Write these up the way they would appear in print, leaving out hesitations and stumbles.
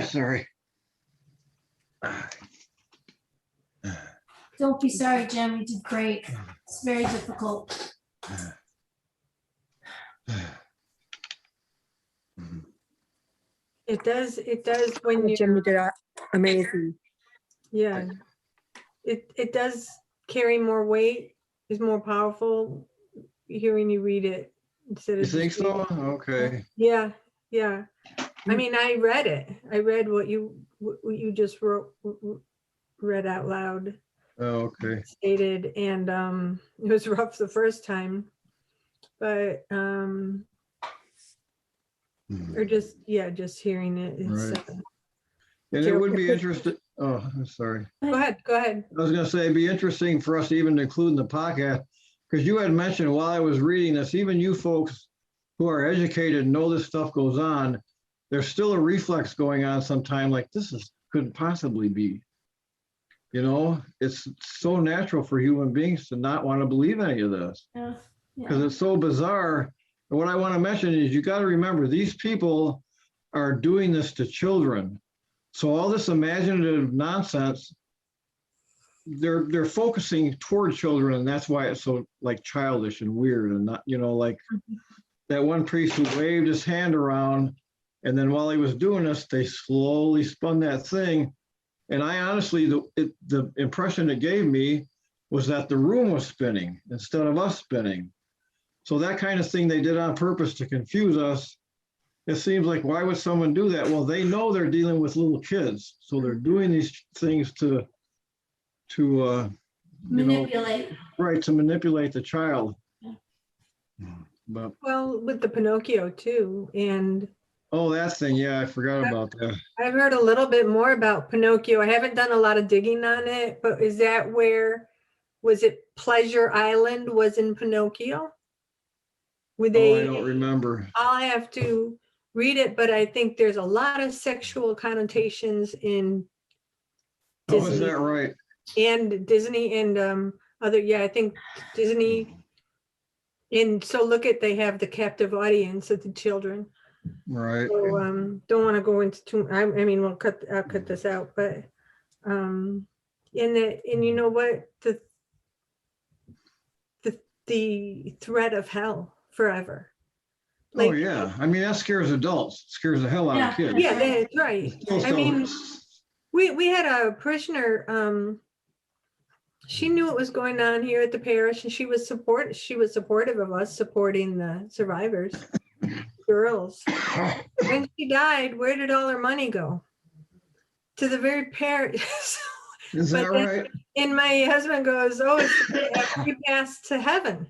Sorry. Don't be sorry, Jim. You did great. It's very difficult. It does when Jim, you're, you did amazing. yeah. It does carry more weight, is more powerful hearing you read it instead You of think just reading. so? Okay. Yeah, yeah. I mean, I read it. I read what you just read out loud, Oh, okay. stated, and it was rough the first time, but or just hearing it. It's, Right. And it would be interesting. Oh, I'm sorry. go ahead. I was going to say it'd be interesting for us to even include in the podcast, because you had mentioned while I was reading this, even you folks who are educated know this stuff goes on, there's still a reflex going on sometime like couldn't possibly be. You know, it's so natural for human beings to not want to believe any of this Yeah. because it's so bizarre. And what I want to mention is you got to remember these people are doing this to children. So all this imaginative nonsense, they're focusing toward children, and that's why it's so like childish and weird and not, you know, like that one priest who waved his hand around, and then while he was doing this, they slowly spun that thing. And I honestly, the impression it gave me was that the room was spinning instead of us spinning. So that kind of thing they did on purpose to confuse us. It seems like, why would someone do that? Well, they know they're dealing with little kids, so they're doing these things to Manipulate. to manipulate the child. But Well, with the Pinocchio too, and oh, that thing, yeah, I forgot about that. I've heard a little bit more about Pinocchio. I haven't done a lot of digging on it, but is that where, was it Pleasure Island was in Pinocchio? Would Oh, I they, don't remember. I'll have to read it, but I think there's a lot of sexual connotations in Oh, is Disney that right? and other, yeah, I think Disney. And so look at, they have the captive audience of the children. Right. So don't want to go into too, I mean, I'll cut this out, but and you know what, the threat of hell forever. Oh, yeah. I mean, that scares adults. It scares the hell out of kids. Yeah, that's right. I mean, we had a parishioner, she knew what was going on here at the parish, and she was supportive of us supporting the survivors, girls. When she died, where did all her money go? To the very parish. Is that right? And my husband goes, oh, it's a free pass to heaven.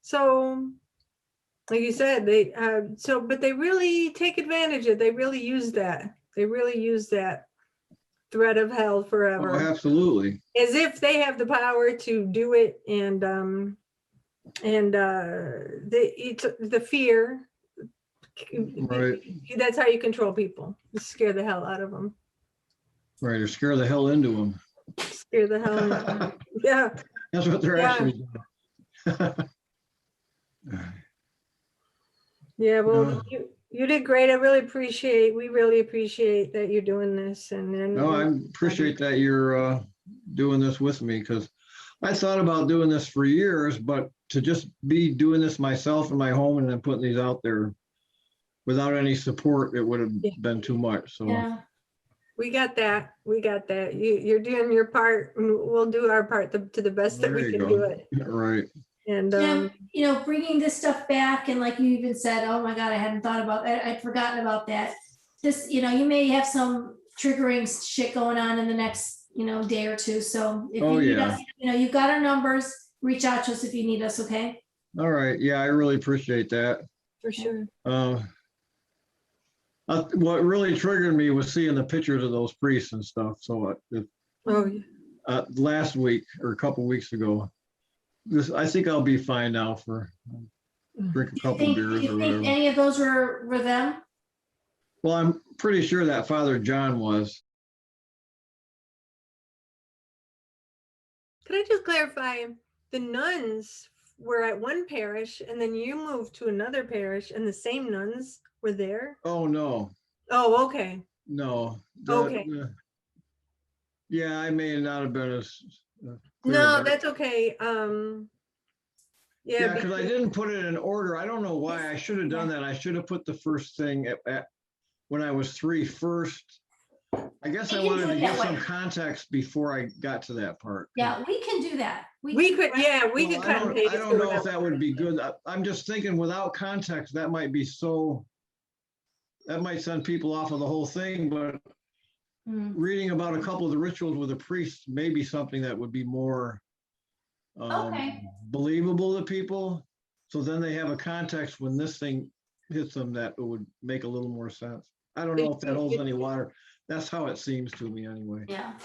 So like you said, but they really take advantage of, they really use that. They really use that threat of hell forever. Oh, absolutely. As if they have the power to do it, and the fear. Right. That's how you control people. You scare the hell out of them. Right, or scare the hell into them. Scare the hell out of them. Yeah. That's what they're actually doing. Yeah, well, you did great. We really appreciate that you're doing this. And No, I appreciate that you're doing this with me, because I thought about doing this for years, but to just be doing this myself in my home and then putting these out there without any support, it would have been too much. So Yeah. we got that. You're doing your part, and we'll do our part to the best that we can do it. Right. And Jim, you know, bringing this stuff back, and like you even said, oh my God, I hadn't thought about that. I'd forgotten about that. This, you know, you may have some triggering shit going on in the next, you know, day or two. So if you need us, you know, you've got our numbers, reach out to us if you need us. Okay. All right. Yeah, I really appreciate that. for sure. What really triggered me was seeing the pictures of those priests and stuff. So last week or a couple weeks ago, I think I'll be fine now for drink a couple beers or whatever. Any of those were them? Well, I'm pretty sure that Father John was. Could I just clarify, the nuns were at one parish and then you moved to another parish and the same nuns were there? Oh, no, Oh, okay. no. Okay. Yeah, I may not have been as clear No, about it. that's okay. Yeah, Yeah, because I didn't put it in order. I don't know why. I should have done that. I should have put the first thing when I was 3 first. I guess I We can wanted do to it give that some way. context before I got to that part. Yeah, we can do that. we could, yeah, we Well, could cut and paste. I don't or know if whatever. that would be good. I'm just thinking without context, that might be so, that might send people off of the whole thing, but Mm. reading about a couple of the rituals with a priest may be something that would be more Okay. believable to people. So then they have a context when this thing hits them that it would make a little more sense. I don't know if that holds any water. That's how it seems to me anyway. Yeah.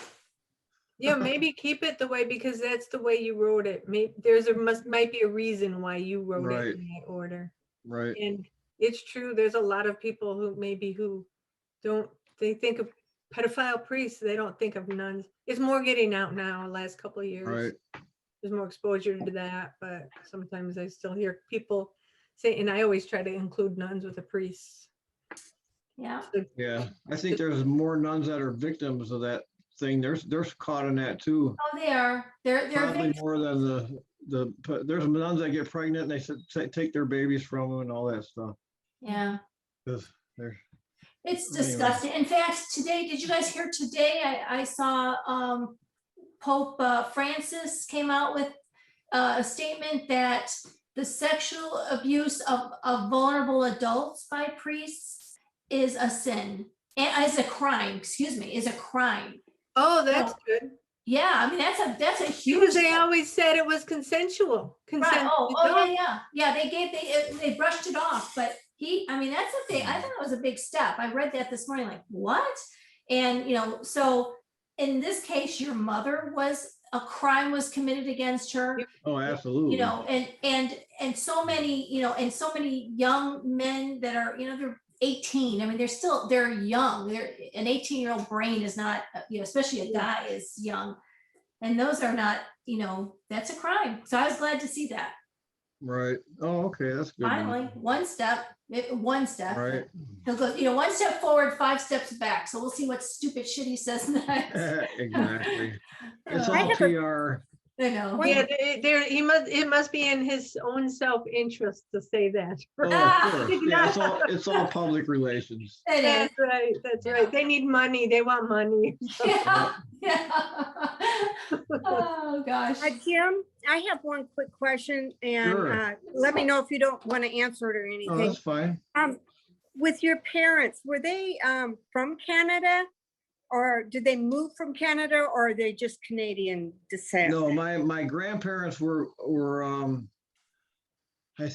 Yeah, maybe keep it the way, because that's the way you wrote it. Maybe might be a reason why you wrote Right. it in that order. Right. And it's true, there's a lot of people who don't, they think of pedophile priests, they don't think of nuns. It's more getting out now, last couple of years. Right. There's more exposure to that, but sometimes I still hear people say, and I always try to include nuns with the priests. Yeah. Yeah. I think there's more nuns that are victims of that thing. They're caught in that too. Oh, they are. They're Probably victims. more than there's nuns that get pregnant and they said take their babies from them and all that stuff. Yeah. 'Cause they're- It's Anyway. disgusting. In fact, today, did you guys hear today? I saw Pope Francis came out with a statement that the sexual abuse of vulnerable adults by priests is a sin, and is a crime, excuse me, is a crime. Oh, that's good. Yeah, I mean, that's a huge. Because they always said it was consensual. Right. Oh, yeah. They brushed it off, but I mean, that's a big, I thought it was a big step. I read that this morning, like, what? And, so in this case, your mother a crime was committed against her. Oh, absolutely. And so many, and so many young men that are, they're 18. I mean, they're young. An 18-year-old brain is not, especially a guy is young. And those are not, that's a crime. So I was glad to see that. Right. Oh, okay. That's good. Finally, one step. Right. He'll go, 1 step forward, 5 steps back. So we'll see what stupid shit he says next. Exactly. It's I all PR. I know. Yeah, it must be in his own self-interest to say that. Oh, of course. Yeah, it's all public relations. It is. That's right. They need money. They want money. Yeah. Oh, gosh. Jim, I have one quick question, and Sure. let me know if you don't want to answer it or Oh, anything. that's fine. With your parents, were they from Canada, or did they move from Canada, or are they just Canadian descent? No, my grandparents were I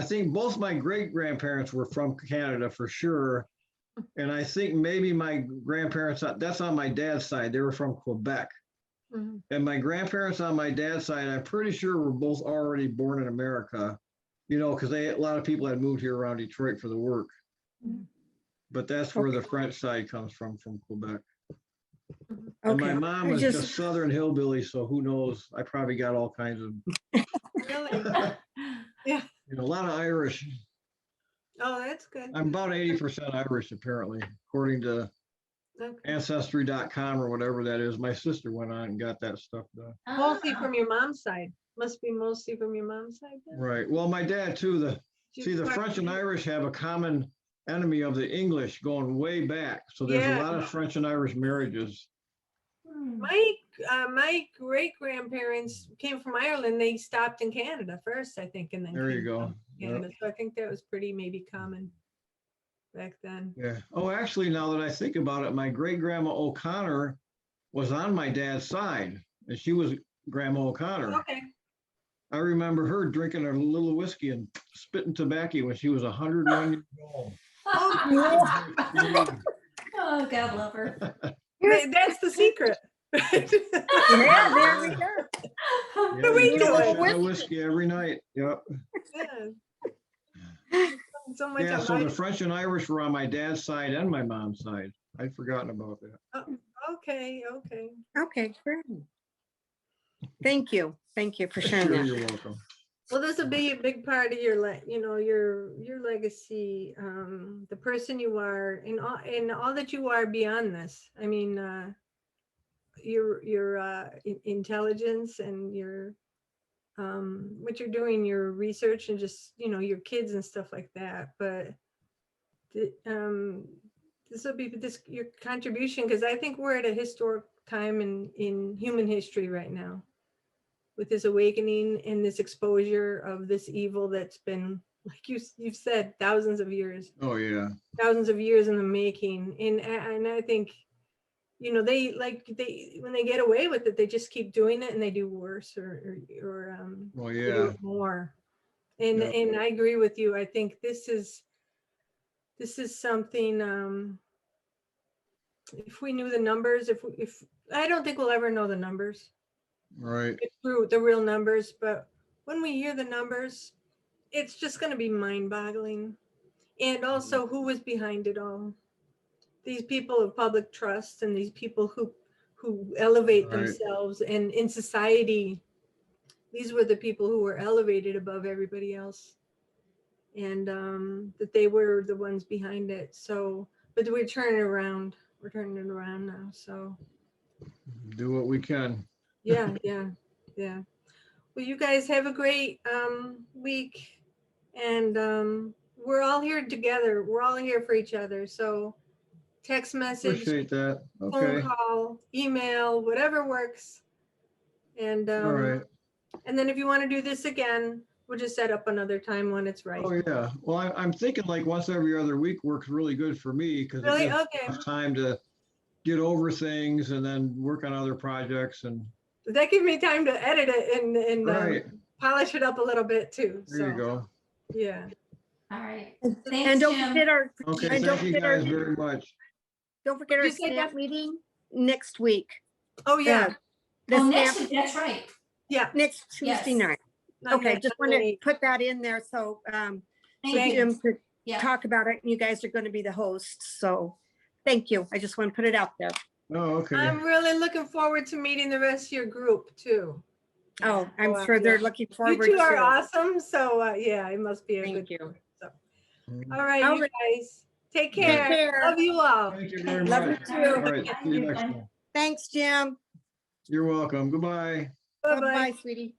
think both my great grandparents were from Canada for sure. And I think maybe my grandparents, that's on my dad's side, they were from Quebec. Mhm. And my grandparents on my dad's side, I'm pretty sure were both already born in America, because a lot of people had moved here around Detroit for the work. Mhm. But that's where the French side comes from Quebec. And Okay. my mom was just Southern hillbilly, so who knows? I probably got all kinds of, Really? Yeah. a lot of Irish. Oh, that's good. I'm about 80% Irish, apparently, according to Okay. Ancestry.com or whatever that is. My sister went on and got that stuff done. Mostly from your mom's side. Must be mostly from your mom's side. Then? Right. Well, my dad too. The French and Irish have a common enemy of the English going way back. So there's a lot of French and Irish marriages. My great grandparents came from Ireland. They stopped in Canada first, I think, and then There you came go. from Canada. So I think that was pretty maybe common back then. Yeah. Oh, actually, now that I think about it, my great grandma O'Connor was on my dad's side, and she was Grandma O'Connor. Okay. I remember her drinking a little whiskey and spitting tobacco when she was 101 years old. Oh, God love her. That's the secret. Yeah, there we go. Yeah, we she doing? had a whiskey every night. Yep. Yeah. So much Yeah, of so my- the French and Irish were on my dad's side and my mom's side. I'd forgotten about that. Okay. Okay, great. Thank you. Thank you for sharing Sure, that. you're welcome. Well, this will be a big part of your, your legacy, the person you are, and all that you are beyond this. I mean, your intelligence and your what you're doing, your research, and just your kids and stuff like that. But this will be your contribution, because I think we're at a historic time in human history right now, with this awakening and this exposure of this evil that's been, like you've said, thousands of years in the making. And I think, they when they get away with it, they just keep doing it and they do worse or they do it more. And and I agree with you. I think this is something, if we knew the numbers, if I don't think we'll ever know the numbers. Right. Through the real numbers, but when we hear the numbers, it's just going to be mind-boggling. And also, who was behind it all? These people of public trust, and these people who elevate themselves, and in society, these were the people who were elevated above everybody else, and that they were the ones behind it. So, but we're turning it around. We're turning it around now. So, Do what we can. yeah. Well, you guys have a great week, and we're all here together. We're all here for each other. So text message, Appreciate that. phone Okay. call, email, whatever works. And All right. and then if you want to do this again, we'll just set up another time when it's right. Oh, yeah. Well, I'm thinking like once every other week works really good for me, because it Really? gives Okay. enough time to get over things and then work on other projects. And That gives me time to edit it and right. polish it up a little bit too. There you go. Yeah. All right. And Thanks, don't Jim. forget our, Okay. and don't Thank you forget our, guys very much. don't forget our Did you say stamp that? meeting next week. Oh yeah. The Oh, stamp next week, that's right. Yeah. next Tuesday Yes. night. Okay, just want to put that in there so Thank Thank you. Jim could Yeah. talk about it, and you guys are going to be the hosts. So thank you. I just want to put it out there. Oh, okay. I'm really looking forward to meeting the rest of your group too. Oh, I'm Oh, sure they're yeah. looking You forward two are to. awesome. So yeah, it must be a Thank good you. group. So, Mm. all right, All you right. guys, take Take care. care. Love you all. Thank you very Love you much. too. All right. See you next time. Thanks, Jim. You're welcome. Goodbye. Bye bye. Bye-bye, sweetie.